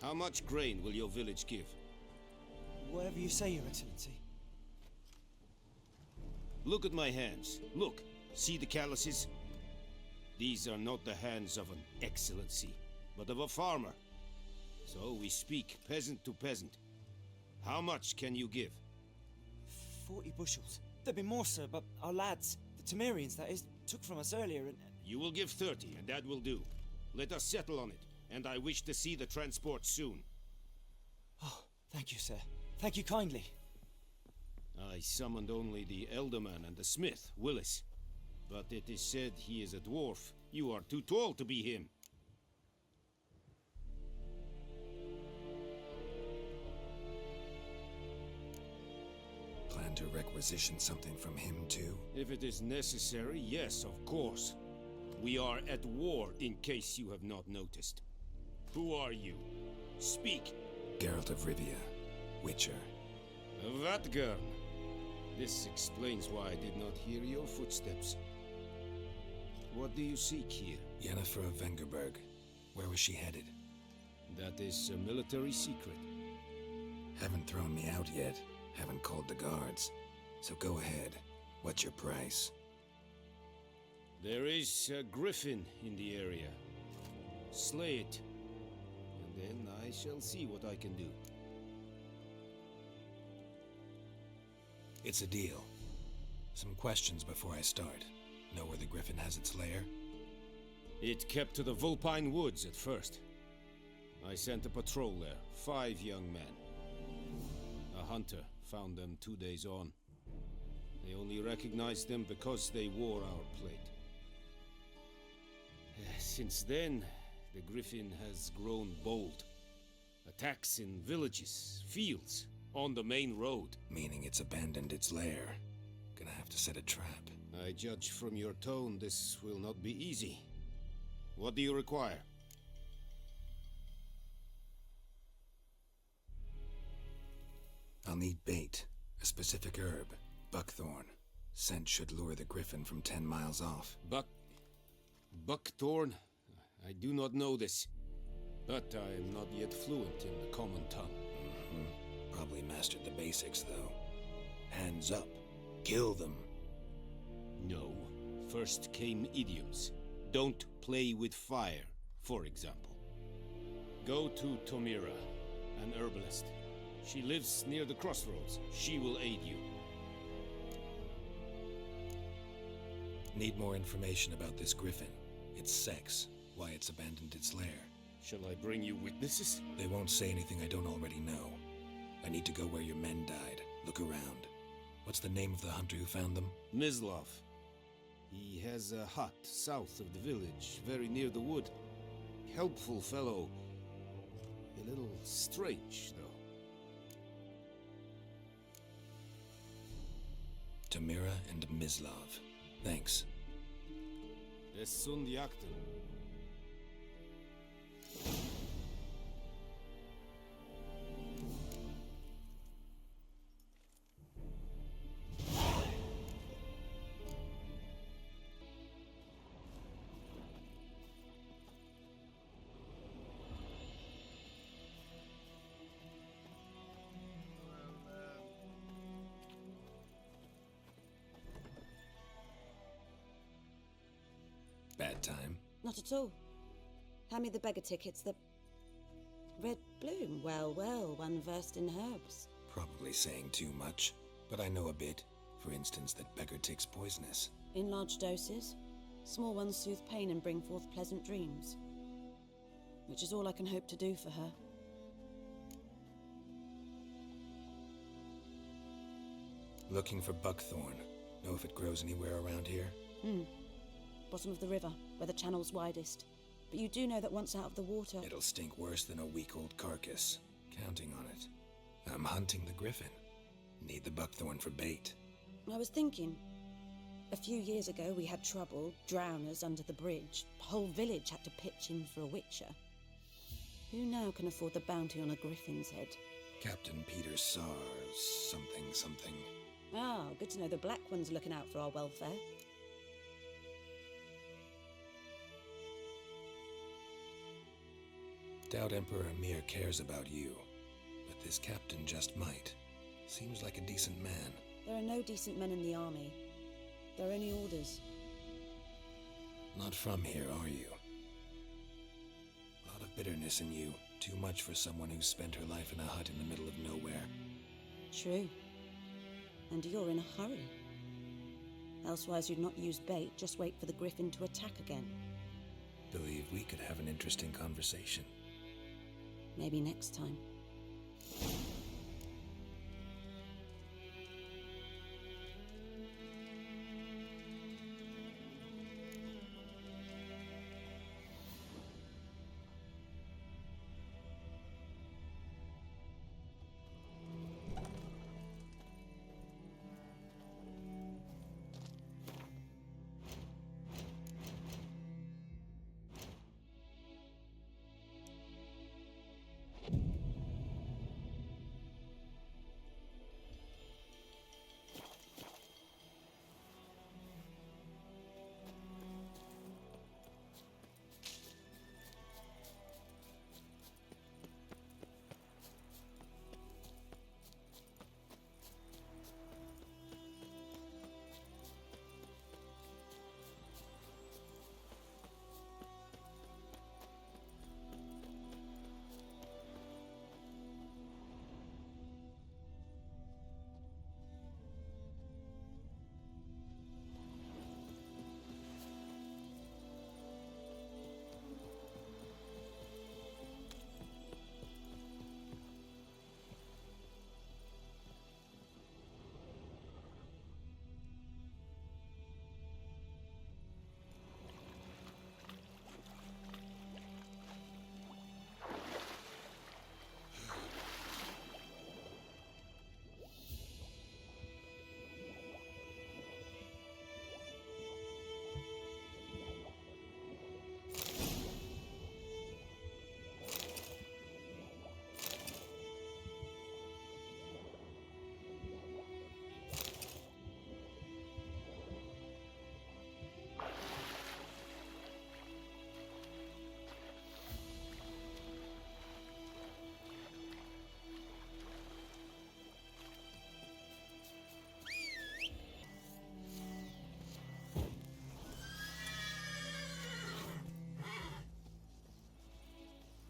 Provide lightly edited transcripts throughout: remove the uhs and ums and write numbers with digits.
How much grain will your village give? Whatever you say, Your Excellency. Look at my hands. Look. See the calluses? These are not the hands of an excellency, but of a farmer. So we speak peasant to peasant. How much can you give? 40 bushels. There'd be more, sir, but our lads, the Temerians, that is, took from us earlier and... You will give 30, and that will do. Let us settle on it, and I wish to see the transport soon. Oh, thank you, sir. Thank you kindly. I summoned only the Elderman and the smith, Willis. But it is said he is a dwarf. You are too tall to be him. Plan to requisition something from him too? If it is necessary, yes, of course. We are at war, in case you have not noticed. Who are you? Speak. Geralt of Rivia, Witcher. Vatgern. This explains why I did not hear your footsteps. What do you seek here? Yennefer of Vengerberg. Where was she headed? That is a military secret. Haven't thrown me out yet. Haven't called the guards. So go ahead. What's your price? There is a griffin in the area. Slay it. And then I shall see what I can do. It's a deal. Some questions before I start. Know where the griffin has its lair? It kept to the Vulpine Woods at first. I sent a patrol there, 5 young men. A hunter found them 2 days on. They only recognized them because they wore our plate. Since then, the griffin has grown bold. Attacks in villages, fields, on the main road. Meaning it's abandoned its lair. Gonna have to set a trap. I judge from your tone this will not be easy. What do you require? I'll need bait. A specific herb. Buckthorn. Scent should lure the griffin from 10 miles off. Buckthorn? I do not know this. But I am not yet fluent in the common tongue. Probably mastered the basics, though. Hands up. Kill them. No. First came idioms. Don't play with fire, for example. Go to Tomira, an herbalist. She lives near the crossroads. She will aid you. Need more information about this griffin. Its sex, why it's abandoned its lair. Shall I bring you witnesses? They won't say anything I don't already know. I need to go where your men died. Look around. What's the name of the hunter who found them? Mislav. He has a hut south of the village, very near the wood. Helpful fellow. A little strange, though. Tomira and Mislav. Thanks. Es sind Jagden. Bad time? Not at all. Hand me the beggar tickets, the... Red bloom. Well, well, one versed in herbs. Probably saying too much, but I know a bit. For instance, that beggar tick's poisonous. In large doses. Small ones soothe pain and bring forth pleasant dreams. Which is all I can hope to do for her. Looking for buckthorn. Know if it grows anywhere around here? Bottom of the river, where the channel's widest. But you do know that once out of the water... It'll stink worse than a week-old carcass. Counting on it. I'm hunting the griffin. Need the buckthorn for bait. I was thinking... A few years ago we had trouble, drowners under the bridge. The whole village had to pitch in for a witcher. Who now can afford the bounty on a griffin's head? Captain Peter Sars, something. Ah, good to know the Black One's looking out for our welfare. Doubt Emperor Amir cares about you, but this captain just might. Seems like a decent man. There are no decent men in the army. They're only orders. Not from here, are you? A lot of bitterness in you. Too much for someone who's spent her life in a hut in the middle of nowhere. True. And you're in a hurry. Elsewise you'd not use bait, just wait for the griffin to attack again. Believe we could have an interesting conversation. Maybe next time.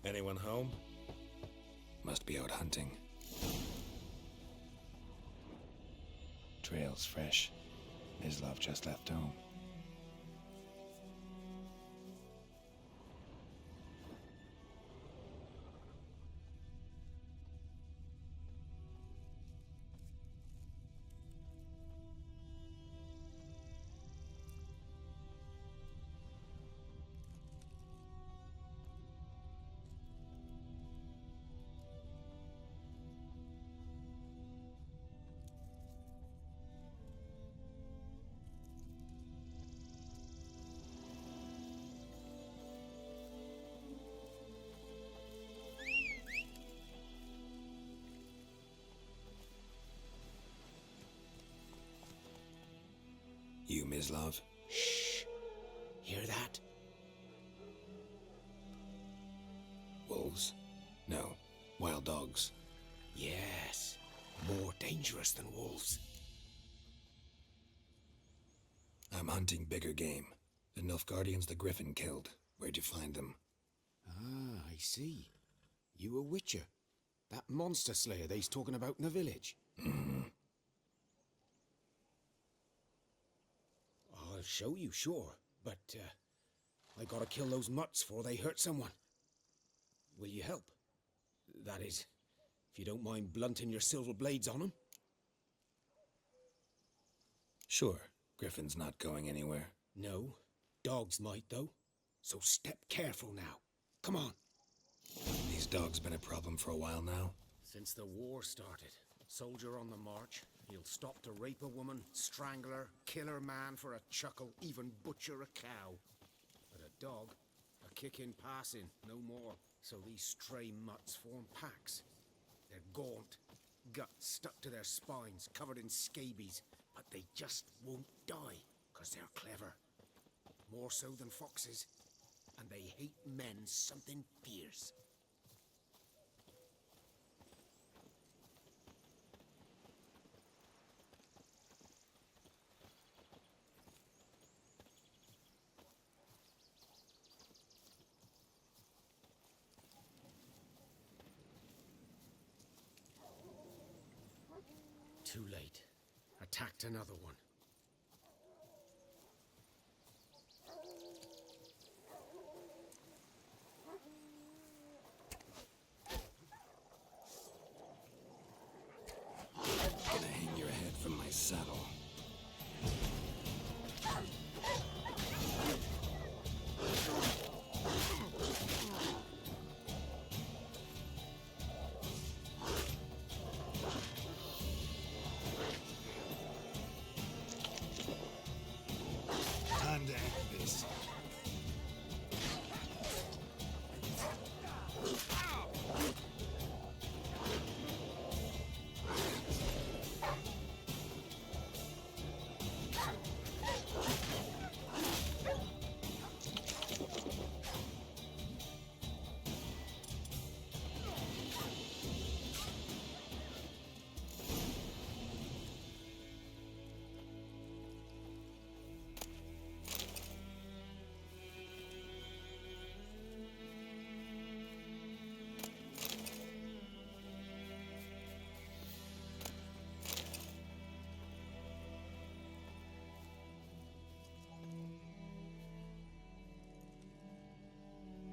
Anyone home? Must be out hunting. Trail's fresh. Mislav just left home. You, Mislav? Shh! Hear that? Wolves? No. Wild dogs. Yes. More dangerous than wolves. I'm hunting bigger game. The Nilfgaardians the Griffin killed. Where'd you find them? Ah, I see. You a witcher. That monster slayer they's talking about in the village. I'll show you, sure. But, I gotta kill those mutts before they hurt someone. Will you help? That is, if you don't mind blunting your silver blades on them. Sure. Griffin's not going anywhere. No. Dogs might, though. So step careful now. Come on. These dogs been a problem for a while now. Since the war started, soldier on the march, he'll stop to rape a woman, strangle her, kill her man for a chuckle, even butcher a cow. But a dog, a kick in passing, no more. So these stray mutts form packs. They're gaunt, guts stuck to their spines, covered in scabies, but they just won't die, 'cause they're clever. More so than foxes. And they hate men something fierce. Too late. Attacked another one. Gonna hang your head from my saddle. Time to end this.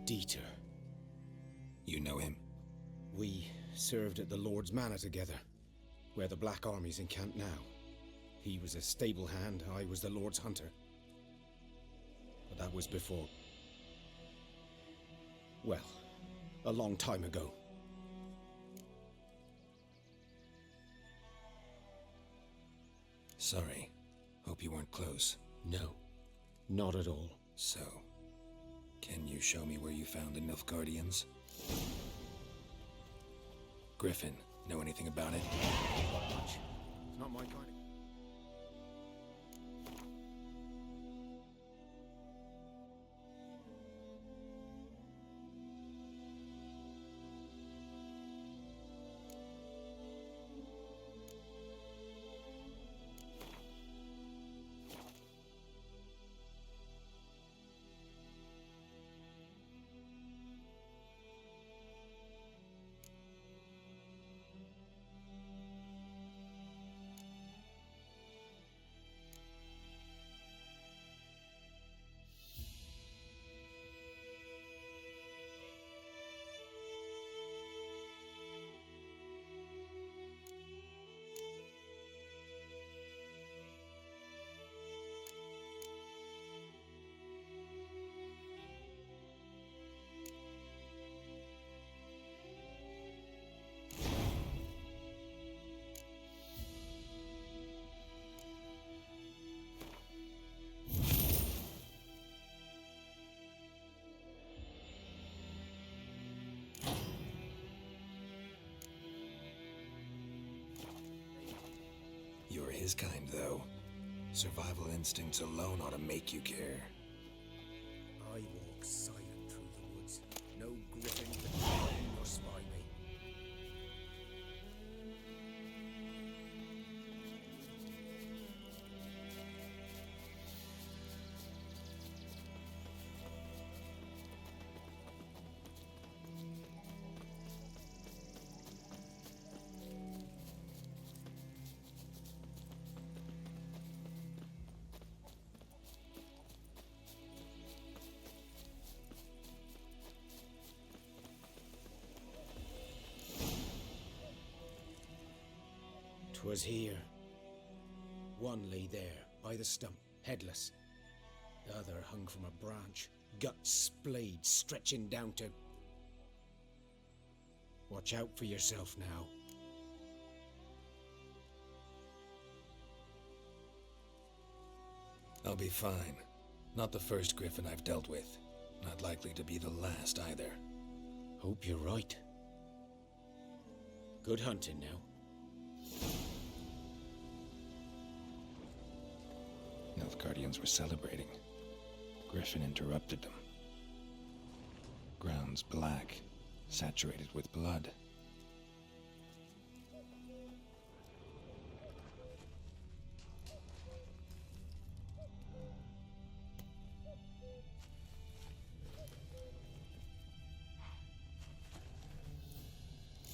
Dieter. You know him? We served at the Lord's Manor together, where the Black Army's encamped now. He was a stable hand, I was the Lord's hunter. But that was before... well, a long time ago. Sorry. Hope you weren't close. No, not at all. So, can you show me where you found the Nilfgaardians? Griffin, know anything about it? Not much. It's not my kind of... You're his kind, though. Survival instincts alone ought to make you care. I walk silent through the woods. No griffin can find or spy me. Was here. One lay there, by the stump, headless. The other hung from a branch, guts splayed, stretching down to... Watch out for yourself now. I'll be fine. Not the first griffin I've dealt with. Not likely to be the last either. Hope you're right. Good hunting now. Nilfgaardians were celebrating. Griffin interrupted them. Ground's black, saturated with blood.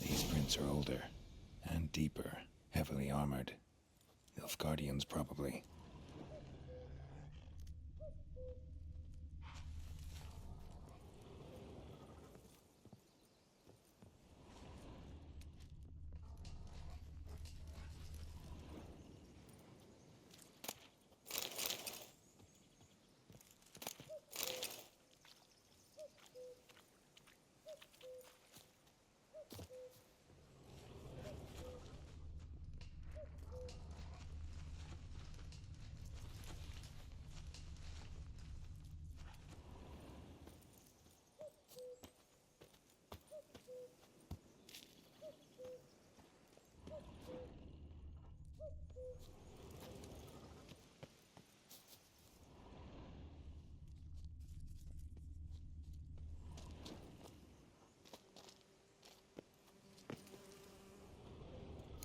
These prints are older and deeper. Heavily armored. Nilfgaardians, probably.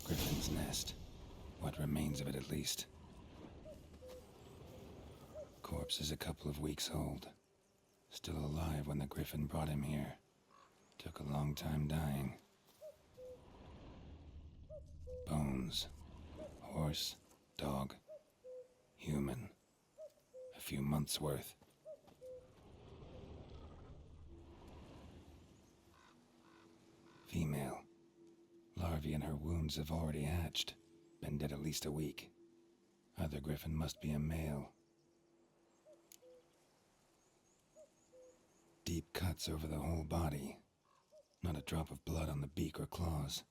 Griffin's nest. What remains of it, at least. Corpse is a couple of weeks old. Still alive when the Griffin brought him here. Took a long time dying. Bones. Horse, dog, human. A few months' worth. Female. Larvae in her wounds have already hatched. Been dead at least a week. Other Griffin must be a male. Deep cuts over the whole body. Not a drop of blood on the beak or claws.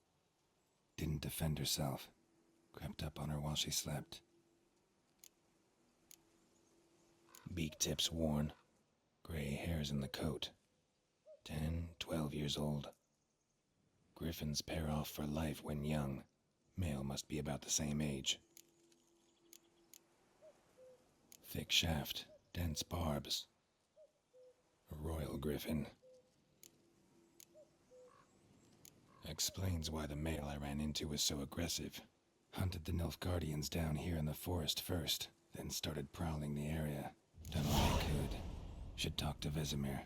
Didn't defend herself. Crept up on her while she slept. Beak tips worn. Gray hairs in the coat. 10, 12 years old. Griffins pair off for life when young. Male must be about the same age. Thick shaft, dense barbs. A royal griffin. Explains why the male I ran into was so aggressive. Hunted the Nilfgaardians down here in the forest first, then started prowling the area. Done all I could. Should talk to Vesemir.